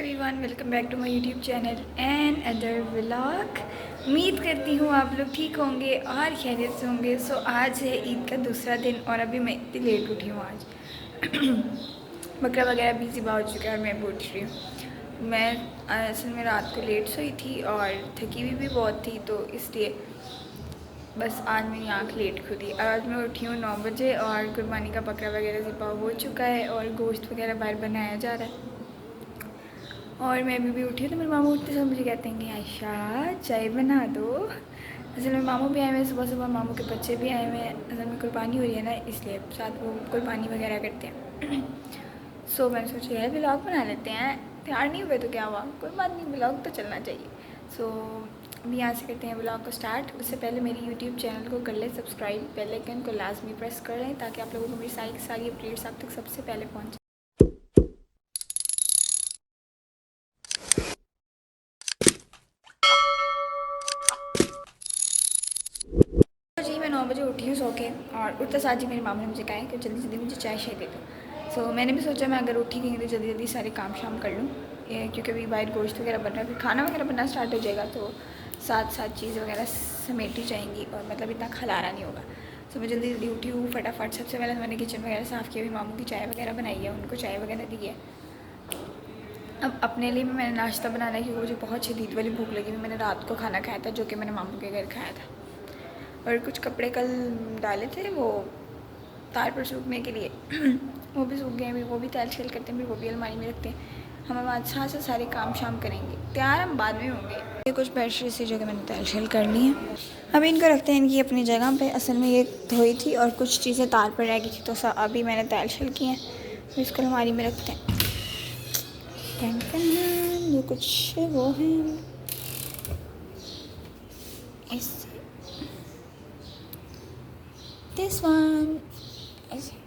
Everyone, welcome back to my YouTube channel and other vlog. उम्मीद करती हूँ आप लोग ठीक होंगे और खैरियत से होंगे। सो आज है ईद का दूसरा दिन और अभी मैं इतनी लेट उठी हूँ आज। बकरा वगैरह भी ज़िबा हो चुका है और मैं भी उठ रही हूँ। मैं असल में रात को लेट सोई थी और थकी हुई भी बहुत थी, तो इसलिए बस आज मेरी आँख लेट खुली। आज मैं उठी हूँ 9 बजे और कुर्बानी का बकरा वगैरह ज़िबा हो चुका है और गोश्त वगैरह बाहर बनाया जा रहा है। और मैं अभी भी उठी हूँ तो मेरे मामू उठते सब मुझे कहते हैं कि आयशा चाय बना दो। असल में मामू भी आए हुए हैं, सुबह सुबह मामू के बच्चे भी आए हुए हैं। असल में कुर्बानी हो रही है ना, इसलिए साथ वो कुर्बानी वगैरह करते हैं। सो मैंने सोचा यार व्लॉग बना लेते हैं, तैयार नहीं हुए तो क्या हुआ, कोई बात नहीं, व्लॉग तो चलना चाहिए। सो अभी यहाँ से करते हैं व्लॉग को स्टार्ट। उससे पहले मेरी यूट्यूब चैनल को कर लें सब्सक्राइब, बेल आइकन को लाजमी प्रेस कर लें ताकि आप लोगों को मेरी सारी अपडेट्स आप तक सबसे पहले पहुँचे। जी मैं 9 बजे उठी हूँ सो के, और उठते साथ ही मेरी मामा ने मुझे कहा है कि जल्दी जल्दी मुझे चाय शाय दे दो। सो मैंने भी सोचा मैं अगर उठी गई तो जल्दी जल्दी सारे काम शाम कर लूँ, क्योंकि अभी बाहर गोश्त वगैरह बन रहा है, फिर खाना वगैरह बनना स्टार्ट हो जाएगा तो साथ साथ चीज़ वगैरह समेटी जाएंगी और मतलब इतना खलारा नहीं होगा। सो मैं जल्दी जल्दी उठी हूँ फटाफट। सबसे पहले मैंने किचन वगैरह साफ़ किया, अभी मामू की चाय वगैरह बनाई है, उनको चाय वगैरह दी है। अब अपने लिए भी मैंने नाश्ता बनाना है क्योंकि मुझे बहुत शदीद वाली भूख लगी हुई। मैंने रात को खाना खाया था जो कि मैंने मामू के घर खाया था, और कुछ कपड़े कल डाले थे वो तार पर सूखने के लिए। वो भी सूख गए हैं, वो भी तैल शेल करते हैं, फिर वो भी अलमारी में रखते हैं। हम अब आज साथ से सारे काम शाम करेंगे, तैयार हम बाद में होंगे। ये कुछ बेडशीट थी जो कि मैंने तैल शेल कर ली हैं, अभी इनको रखते हैं इनकी अपनी जगह पे। असल में ये धोई थी और कुछ चीज़ें तार पर रह गई थी, तो अभी मैंने तैल शेल की हैं, तो इसको अलमारी में रखते हैं। ये कुछ वो हैं ऐसे, दिस वन ऐसे।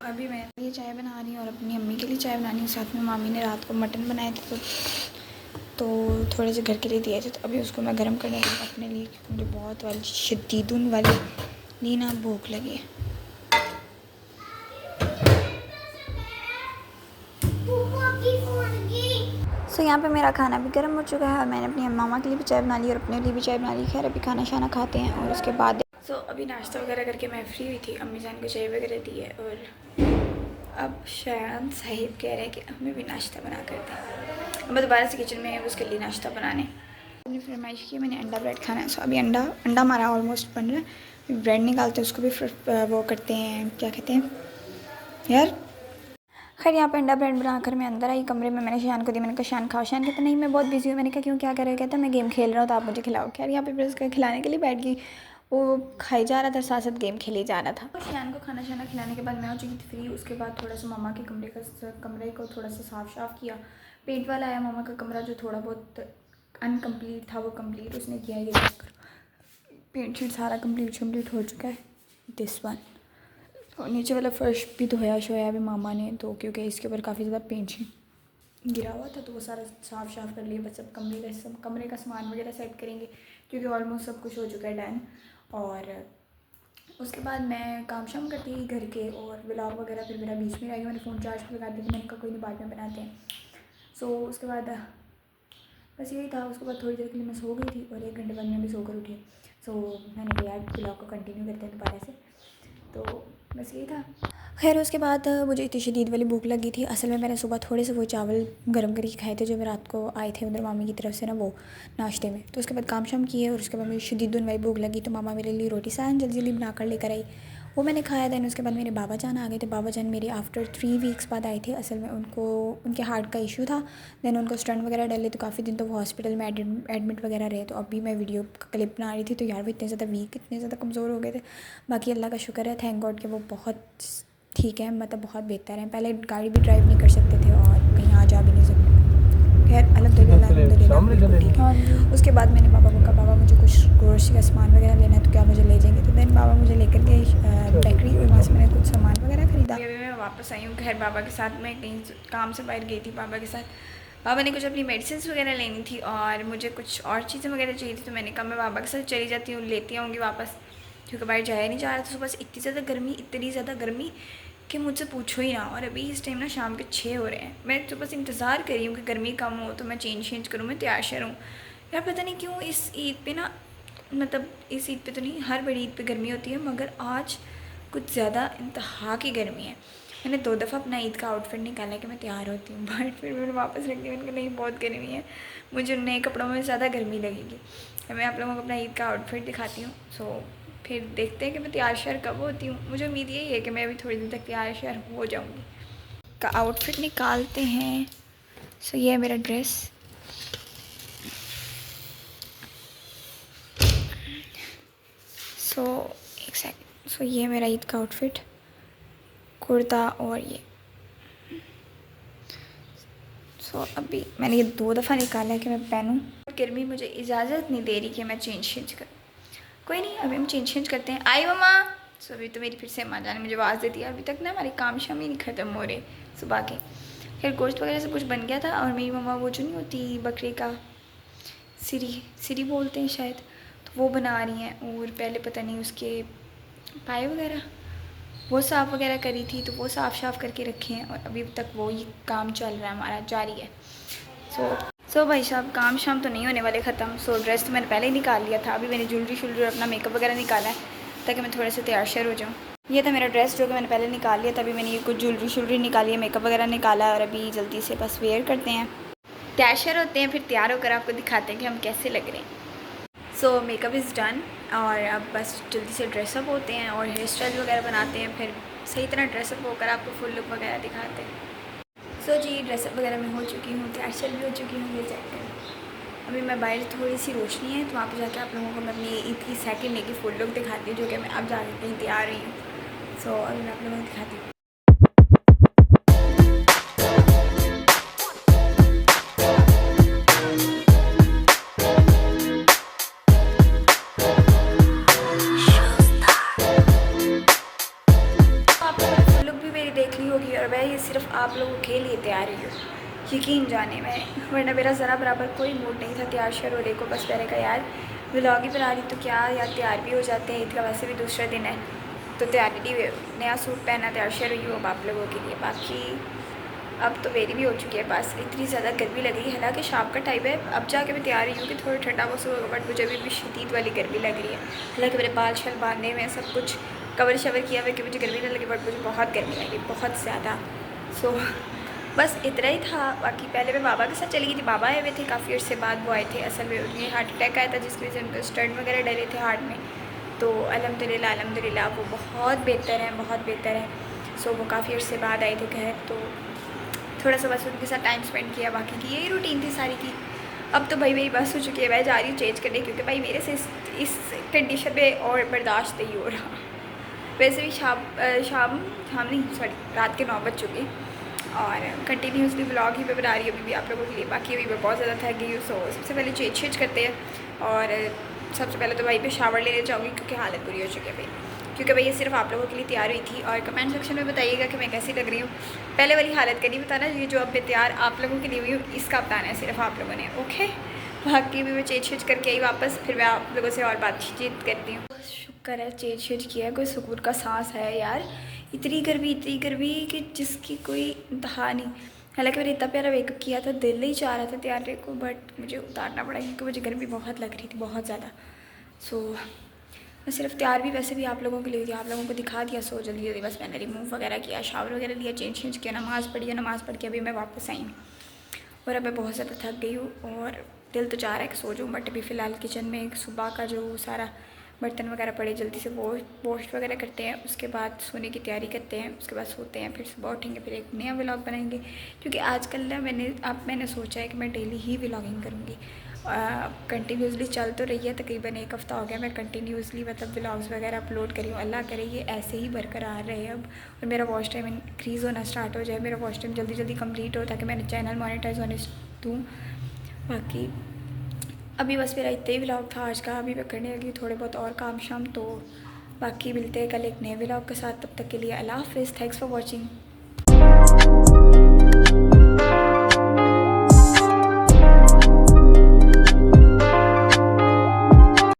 अभी मैं ये चाय बना रही हूँ और अपनी अम्मी के लिए चाय बनानी हूँ। साथ में मामी ने रात को मटन बनाए थे तो थोड़े से घर के लिए दिए थे, तो अभी उसको मैं गर्म करने लगी अपने लिए, क्योंकि मुझे बहुत वाली शदीदुन वाली नीना भूख लगी है। सो यहाँ पे मेरा खाना भी गर्म हो चुका है और मैंने अपनी मामा के लिए भी चाय बना ली और अपने लिए भी चाय बना ली। खैर अभी खाना शाना खाते हैं और उसके बाद अभी नाश्ता वगैरह करके मैं फ्री हुई थी, अम्मी जान को चाय वगैरह दी है और अब शायान साहिब कह रहे हैं कि हमें भी नाश्ता बना कर दें। मैं दोबारा से किचन में उसके लिए नाश्ता बनाने अपनी फरमाइश की, मैंने अंडा ब्रेड खाना है। सो अभी अंडा हमारा ऑलमोस्ट बन रहा है, ब्रेड निकालते हैं उसको भी फिर वो करते हैं, क्या कहते हैं यार। खैर यहाँ पे अंडा ब्रेड बनाकर मैं अंदर आई कमरे में, मैंने शान को दी। मैंने कहा शान खाओ। शान कहता नहीं मैं बहुत बिजी हूँ। मैंने कहा क्यों, क्या कर रहे हो? कहता मैं गेम खेल रहा हूँ तो आप मुझे खिलाओ। खैर यहाँ पे फिर उसको खिलाने के लिए बैठ गई, वो खाई जा रहा था साथ साथ गेम खेले जा रहा था। शान को खाना शाना खिलाने के बाद मैं हो चुकी थी फ्री। उसके बाद थोड़ा सा मामा के कमरे को थोड़ा सा साफ़ किया। पेंट वाला आया मामा का कमरा, जो थोड़ा बहुत अनकम्प्लीट था वो कम्प्लीट उसने किया। ये पेंट शीट सारा कम्प्लीट हो चुका है। दिस वन और नीचे वाला फर्श भी धोया शोया अभी मामा ने, तो क्योंकि इसके ऊपर काफ़ी ज़्यादा पेंट गिरा हुआ था तो वो सारा साफ़ कर लिया। बस अब कमरे का सामान वगैरह सेट करेंगे क्योंकि ऑलमोस्ट सब कुछ हो चुका है डन। और उसके बाद मैं काम शाम करती थी घर के, और व्लॉग वगैरह फिर मेरा बीच में रह गया। मैंने फ़ोन चार्ज पर लगा दिया, मैंने कहा कोई नहीं बाद में बनाते हैं। सो उसके बाद बस यही था। उसके बाद थोड़ी देर के लिए मैं सो गई थी और 1 घंटे बाद मैं भी सोकर उठी। सो मैंने कहा यार व्लॉग को कंटिन्यू करते हैं दोबारा से, तो बस यही था। खैर उसके बाद मुझे इतनी शदीद वाली भूख लगी थी। असल में मैंने सुबह थोड़े से वो चावल गर्म करके खाए थे जो मैं रात को आए थे उधर मामी की तरफ से ना, वो नाश्ते में। तो उसके बाद काम शाम किए और उसके बाद मुझे शदीद वाली भूख लगी तो मामा मेरे लिए रोटी सालन जल्दी जल्दी बना कर लेकर आई, वो मैंने खाया। दैन उसके बाद मेरे बाबा जान आ गए थे। बाबा जान मेरे आफ्टर 3 वीक्स बाद आए थे। असल में उनके हार्ट का इशू था, दैन उनको स्टंट वगैरह डले तो काफ़ी दिन तो वो हॉस्पिटल में एडमिट वगैरह रहे। तो अभी मैं वीडियो क्लिप बना रही थी तो यार वो इतने ज़्यादा वीक, इतने ज़्यादा कमज़ोर हो गए थे। बाकी अल्लाह का शुक्र है, थैंक गॉड कि वो बहुत ठीक है, मतलब बहुत बेहतर है। पहले गाड़ी भी ड्राइव नहीं कर सकते थे और कहीं आ जा भी नहीं सकते। खैर अल्हम्दुलिल्लाह ठीक है। उसके बाद मैंने बाबा को कहा बाबा मुझे कुछ ग्रोसरी का सामान वगैरह लेना है तो क्या मुझे ले जाएंगे? तो देन बाबा मुझे लेकर गए बेकरी और वहाँ से मैंने कुछ सामान वगैरह ख़रीदा। अभी मैं वापस आई हूँ घर बाबा के साथ। मैं कहीं काम से बाहर गई थी बाबा के साथ। बाबा ने कुछ अपनी मेडिसिन वगैरह लेनी थी और मुझे कुछ और चीज़ें वगैरह चाहिए थी, तो मैंने कहा मैं बाबा के साथ चली जाती हूँ, लेती आऊँगी वापस, क्योंकि बाहर जाया नहीं जा रहा था। सुबह से इतनी ज़्यादा गर्मी कि मुझसे पूछो ही ना। और अभी इस टाइम ना शाम के 6 हो रहे हैं। मैं तो बस इंतज़ार कर रही हूँ कि गर्मी कम हो तो मैं चेंज करूँ, मैं तैयार शर हूँ। यार पता नहीं क्यों इस ईद पे ना, मतलब इस ईद पे तो नहीं, हर बड़ी ईद पे गर्मी होती है, मगर आज कुछ ज़्यादा इंतहा की गर्मी है। मैंने 2 दफ़ा अपना ईद का आउटफिट निकाला कि मैं तैयार होती हूँ, बट फिर मैंने वापस रख दिया। मैंने कहा नहीं, बहुत गर्मी है, मुझे नए कपड़ों में ज़्यादा गर्मी लगेगी। मैं आप लोगों को अपना ईद का आउटफिट दिखाती हूँ। सो फिर देखते हैं कि मैं तैयार श्यार कब होती हूँ। मुझे उम्मीद यही है कि मैं अभी थोड़ी दिन तक तैयार श्यार हो जाऊँगी। का आउटफिट निकालते हैं। सो ये है मेरा ड्रेस। सो एक सेकंड। सो ये है मेरा ईद का आउटफिट, कुर्ता और ये। सो अभी मैंने ये 2 दफ़ा निकाला है कि मैं पहनूँ। गर्मी मुझे इजाज़त नहीं दे रही कि मैं चेंज करूँ। कोई नहीं, अभी हम चेंज करते हैं। आई मम्मा। सो अभी तो मेरी फिर से अम्मा जान ने मुझे आवाज़ दे दिया। अभी तक ना हमारे काम शाम ही नहीं ख़त्म हो रहे सुबह के। फिर गोश्त वगैरह सब कुछ बन गया था और मेरी मम्मा वो जो नहीं होती बकरे का सिरी बोलते हैं शायद, तो वो बना रही हैं। और पहले पता नहीं उसके पाए वगैरह वो साफ़ वगैरह करी थी, तो वो साफ़ करके रखे हैं और अभी तक वो ही काम चल रहा है, हमारा जारी है। सो भाई साहब, काम शाम तो नहीं होने वाले ख़त्म। सो ड्रेस तो मैंने पहले ही निकाल लिया था। अभी मैंने ज्वेलरी अपना मेकअप वगैरह निकाला है ताकि मैं थोड़े से तैयार श्यार हो जाऊँ। ये था मेरा ड्रेस जो कि मैंने पहले निकाल लिया था। अभी मैंने ये कुछ ज्वेलरी निकाली है, मेकअप वगैरह निकाला है और अभी जल्दी से बस वेयर करते हैं, तैयार श्यार होते हैं, फिर तैयार होकर आपको दिखाते हैं कि हम कैसे लग रहे हैं। सो मेकअप इज़ डन और अब बस जल्दी से ड्रेसअप होते हैं और हेयर स्टाइल वगैरह बनाते हैं, फिर सही तरह ड्रेसअप होकर आपको फुल लुक वगैरह दिखाते हैं। सो जी, ड्रेसअप वगैरह मैं हो चुकी हूँ, तैयार श्यार भी हो चुकी हूँ। ये चेक करें, अभी मैं बाहर थोड़ी सी रोशनी है तो वहाँ पे जाके आप लोगों को मैं अपनी ईद की सेकंड डे की फुल लुक दिखाती हूँ, जो कि मैं अब जाके कहीं तैयार हुई हूँ। सो अभी मैं आप लोगों को दिखाती हूँ। आप लोगों ने फुल लुक भी मेरी देख ली होगी और मैं ये सिर्फ आप लोगों के लिए तैयार हुई हूँ, यकीन जाने में, वरना मेरा ज़रा बराबर कोई मूड नहीं था तैयार श्यार होने को। बस मैंने कहा यार व्लॉग ही बना रही तो क्या यार, तैयार भी हो जाते हैं। ईद का वैसे भी दूसरा दिन है तो तैयारी, नया सूट पहना, तैयार श्यार हुई हूँ अब आप लोगों के लिए। बाकी अब तो मेरी भी हो चुकी है, बस इतनी ज़्यादा गर्मी लग रही है। हालांकि शाम का टाइम है, अब जाके मैं तैयार हुई हूँ कि थोड़ा ठंडा मौसम होगा, बट मुझे अभी भी शदीद वाली गर्मी लग रही है। हालांकि मेरे बाल शाल बांधने में सब कुछ कवर शवर किया हुआ कि मुझे गर्मी नहीं लगी, बट मुझे बहुत गर्मी लगी, बहुत ज़्यादा। सो बस इतना ही था। बाकी पहले मैं बाबा के साथ चली गई थी, बाबा आए हुए थे काफ़ी अर्से बाद। वो आए थे, असल में उन्हें हार्ट अटैक आया था जिसकी वजह से उनको स्टंट वगैरह डले थे हार्ट में। तो अल्हम्दुलिल्लाह वो बहुत बेहतर है, बहुत बेहतर है। सो वो काफ़ी अर्से बाद आए थे घर, तो थोड़ा सा बस उनके साथ टाइम स्पेंड किया। बाकी की यही रूटीन थी सारी की। अब तो भाई मेरी बस हो चुकी है, मैं जा रही हूँ चेंज करने, क्योंकि भाई मेरे से इस कंडीशन में और बर्दाश्त नहीं हो रहा। वैसे भी शाम नहीं सॉरी, रात के 9 बज चुके और कंटिन्यूसली व्लॉग ही मैं बना रही हूँ अभी भी आप लोगों के लिए। बाकी अभी मैं बहुत ज़्यादा थक गई हूँ। सो सबसे पहले चेंज करते हैं और सबसे पहले तो भाई पे शावर लेने जाऊँगी क्योंकि हालत बुरी हो चुकी है भाई। क्योंकि भाई ये सिर्फ आप लोगों के लिए तैयार हुई थी। और कमेंट सेक्शन में बताइएगा कि मैं कैसी लग रही हूँ। पहले वाली हालत का नहीं बताना, ये जो अब मैं तैयार आप लोगों के लिए हुई हूँ इसका बताना है सिर्फ आप लोगों ने, ओके। बाकी भी मैं चेंज करके आई वापस, फिर मैं आप लोगों से और बातचीत करती हूँ। बस शुक्र है चेंज किया, कोई सुकून का सांस है यार। इतनी गर्मी कि जिसकी कोई इंतहा नहीं। हालांकि मैंने इतना प्यारा मेकअप किया था, दिल नहीं चाह रहा था तैयार रहने को, बट मुझे उतारना पड़ा क्योंकि मुझे गर्मी बहुत लग रही थी, बहुत ज़्यादा। सो मैं सिर्फ तैयार भी वैसे भी आप लोगों के लिए थी, आप लोगों को दिखा दिया। सो जल्दी बस मैंने रिमूव वगैरह किया, शावर वगैरह लिया, चेंज किया, नमाज़ पढ़ी, नमाज़ पढ़ के अभी मैं वापस आई हूँ। और अब मैं बहुत ज़्यादा थक गई हूँ और दिल तो चाह रहा है कि सो जाऊँ, बट अभी फ़िलहाल किचन में सुबह का जो सारा बर्तन वगैरह पड़े, जल्दी से वॉश वगैरह करते हैं, उसके बाद सोने की तैयारी करते हैं, उसके बाद सोते हैं, फिर सुबह उठेंगे, फिर एक नया व्लॉग बनाएंगे। क्योंकि आजकल ना मैंने सोचा है कि मैं डेली ही व्लॉगिंग करूँगी। कंटिन्यूसली चल तो रही है, तकरीबन 1 हफ़्ता हो गया मैं कंटिन्यूसली मतलब व्लॉग्स वगैरह अपलोड करी हूँ। अल्लाह करे ये ऐसे ही बरकरार रहे अब, और मेरा वॉच टाइम इंक्रीज़ होना स्टार्ट हो जाए, मेरा वॉच टाइम जल्दी कंप्लीट हो ताकि मेरा चैनल मोनेटाइज होने दूँ। बाकी अभी बस मेरा इतना ही व्लॉग था आज का। अभी मैं करने लगी थोड़े बहुत और काम शाम, तो बाकी मिलते हैं कल एक नए व्लॉग के साथ। तब तक के लिए अल्लाह हाफ़िज़, थैंक्स फॉर वॉचिंग।